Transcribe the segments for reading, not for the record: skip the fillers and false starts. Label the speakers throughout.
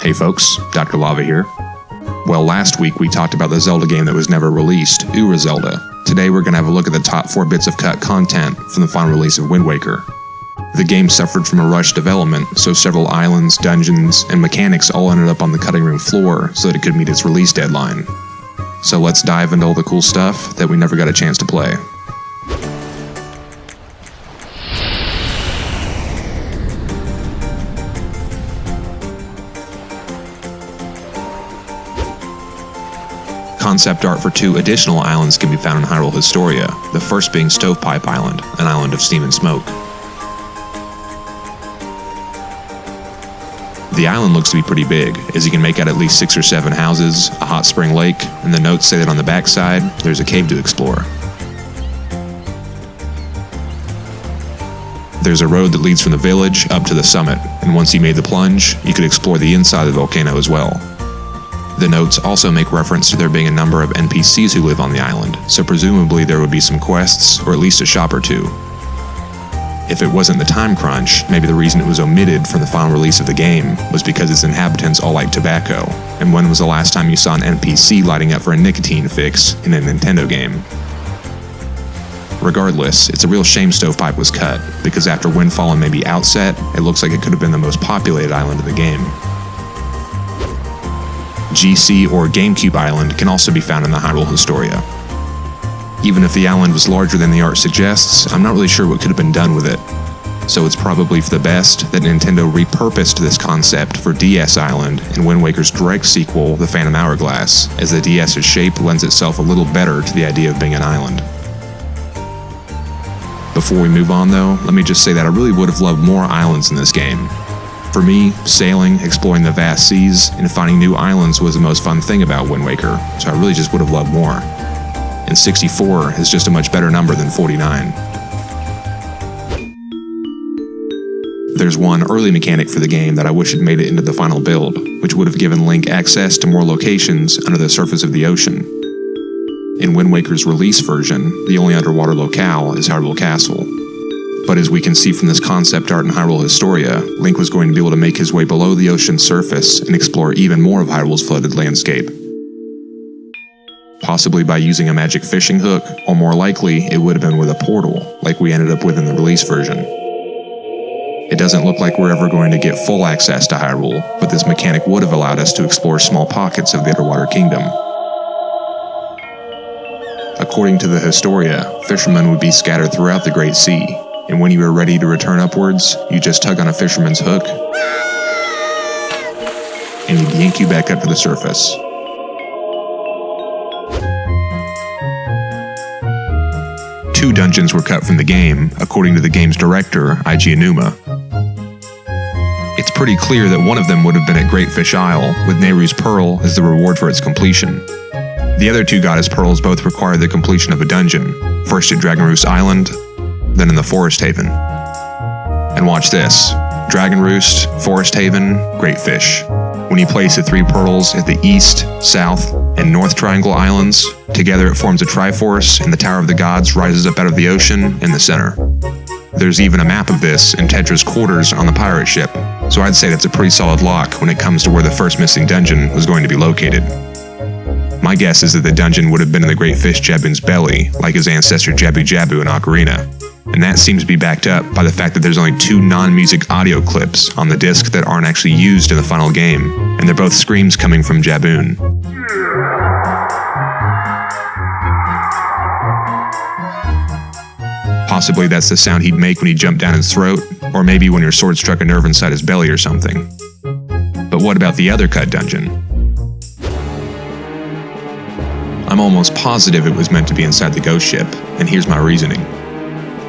Speaker 1: Hey folks, Dr. Lava here. Well, last week we talked about the Zelda game that was never released, Ura Zelda. Today we're going to have a look at the top 4 bits of cut content from the final release of Wind Waker. The game suffered from a rushed development, so several islands, dungeons, and mechanics all ended up on the cutting room floor so that it could meet its release deadline. So let's dive into all the cool stuff that we never got a chance to play. Concept art for 2 additional islands can be found in Hyrule Historia, the first being Stovepipe Island, an island of steam and smoke. The island looks to be pretty big, as you can make out at least 6 or 7 houses, a hot spring lake, and the notes say that on the backside, there's a cave to explore. There's a road that leads from the village up to the summit, and once you made the plunge, you could explore the inside of the volcano as well. The notes also make reference to there being a number of NPCs who live on the island, so presumably there would be some quests, or at least a shop or 2. If it wasn't the time crunch, maybe the reason it was omitted from the final release of the game was because its inhabitants all like tobacco, and when was the last time you saw an NPC lighting up for a nicotine fix in a Nintendo game? Regardless, it's a real shame Stovepipe was cut, because after Windfall and maybe Outset, it looks like it could have been the most populated island in the game. GC or GameCube Island can also be found in the Hyrule Historia. Even if the island was larger than the art suggests, I'm not really sure what could have been done with it. So it's probably for the best that Nintendo repurposed this concept for DS Island in Wind Waker's direct sequel, The Phantom Hourglass, as the DS's shape lends itself a little better to the idea of being an island. Before we move on though, let me just say that I really would have loved more islands in this game. For me, sailing, exploring the vast seas, and finding new islands was the most fun thing about Wind Waker, so I really just would have loved more. And 64 is just a much better number than 49. There's one early mechanic for the game that I wish had made it into the final build, which would have given Link access to more locations under the surface of the ocean. In Wind Waker's release version, the only underwater locale is Hyrule Castle. But as we can see from this concept art in Hyrule Historia, Link was going to be able to make his way below the ocean's surface and explore even more of Hyrule's flooded landscape. Possibly by using a magic fishing hook, or more likely, it would have been with a portal, like we ended up with in the release version. It doesn't look like we're ever going to get full access to Hyrule, but this mechanic would have allowed us to explore small pockets of the Underwater Kingdom. According to the Historia, fishermen would be scattered throughout the Great Sea, and when you were ready to return upwards, you just tug on a fisherman's hook, and he'd yank you back up to the surface. Two dungeons were cut from the game, according to the game's director, Eiji Aonuma. It's pretty clear that one of them would have been at Great Fish Isle, with Nehru's Pearl as the reward for its completion. The other 2 Goddess Pearls both require the completion of a dungeon, first at Dragon Roost Island, then in the Forest Haven. And watch this. Dragon Roost, Forest Haven, Great Fish. When you place the 3 pearls at the East, South, and North Triangle Islands, together it forms a Triforce, and the Tower of the Gods rises up out of the ocean in the center. There's even a map of this in Tetra's quarters on the pirate ship, so I'd say that's a pretty solid lock when it comes to where the first missing dungeon was going to be located. My guess is that the dungeon would have been in the Great Fish Jabun's belly, like his ancestor Jabu Jabu in Ocarina. And that seems to be backed up by the fact that there's only 2 non-music audio clips on the disc that aren't actually used in the final game, and they're both screams coming from Jabun. Possibly that's the sound he'd make when he jumped down his throat, or maybe when your sword struck a nerve inside his belly or something. But what about the other cut dungeon? I'm almost positive it was meant to be inside the ghost ship, and here's my reasoning.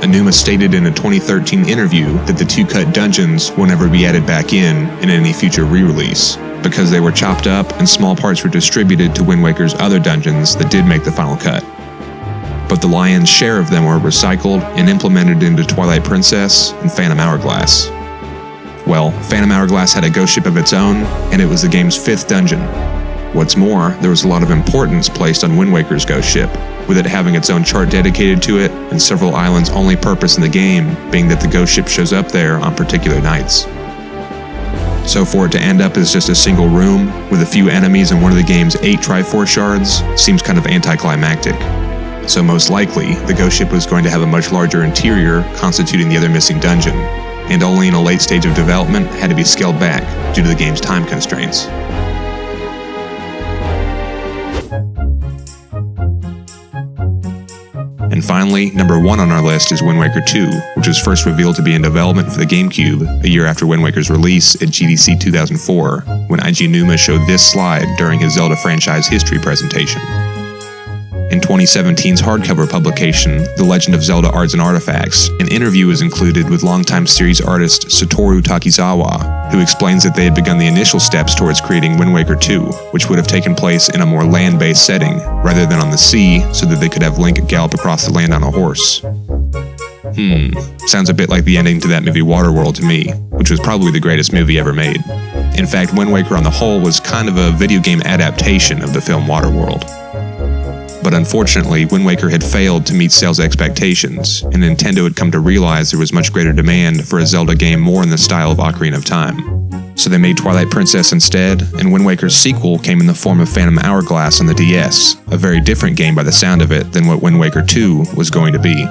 Speaker 1: Aonuma stated in a 2013 interview that the 2 cut dungeons will never be added back in any future re-release, because they were chopped up and small parts were distributed to Wind Waker's other dungeons that did make the final cut. But the lion's share of them were recycled and implemented into Twilight Princess and Phantom Hourglass. Well, Phantom Hourglass had a ghost ship of its own, and it was the game's 5th dungeon. What's more, there was a lot of importance placed on Wind Waker's ghost ship, with it having its own chart dedicated to it, and several islands' only purpose in the game being that the ghost ship shows up there on particular nights. So for it to end up as just a single room, with a few enemies and one of the game's 8 Triforce shards, seems kind of anticlimactic. So most likely, the ghost ship was going to have a much larger interior constituting the other missing dungeon, and only in a late stage of development had to be scaled back due to the game's time constraints. And finally, number 1 on our list is Wind Waker 2, which was first revealed to be in development for the GameCube a year after Wind Waker's release at GDC 2004, when Aonuma showed this slide during his Zelda franchise history presentation. In 2017's hardcover publication, The Legend of Zelda Arts and Artifacts, an interview is included with longtime series artist Satoru Takizawa, who explains that they had begun the initial steps towards creating Wind Waker 2, which would have taken place in a more land-based setting, rather than on the sea, so that they could have Link gallop across the land on a horse. Sounds a bit like the ending to that movie Waterworld to me, which was probably the greatest movie ever made. In fact, Wind Waker on the whole was kind of a video game adaptation of the film Waterworld. But unfortunately, Wind Waker had failed to meet sales expectations, and Nintendo had come to realize there was much greater demand for a Zelda game more in the style of Ocarina of Time. So they made Twilight Princess instead, and Wind Waker's sequel came in the form of Phantom Hourglass on the DS, a very different game by the sound of it than what Wind Waker 2 was going to be.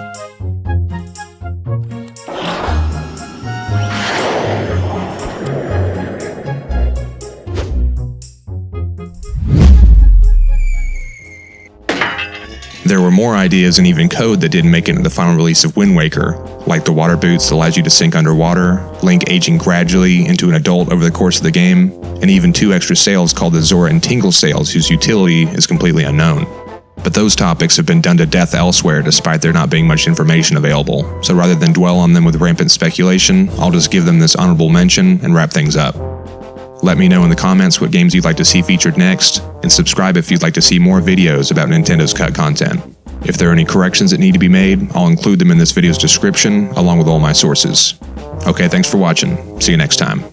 Speaker 1: There were more ideas and even code that didn't make it into the final release of Wind Waker, like the water boots that allows you to sink underwater, Link aging gradually into an adult over the course of the game, and even 2 extra sails called the Zora and Tingle sails whose utility is completely unknown. But those topics have been done to death elsewhere despite there not being much information available, so rather than dwell on them with rampant speculation, I'll just give them this honorable mention and wrap things up. Let me know in the comments what games you'd like to see featured next, and subscribe if you'd like to see more videos about Nintendo's cut content. If there are any corrections that need to be made, I'll include them in this video's description, along with all my sources. Okay, thanks for watching. See you next time.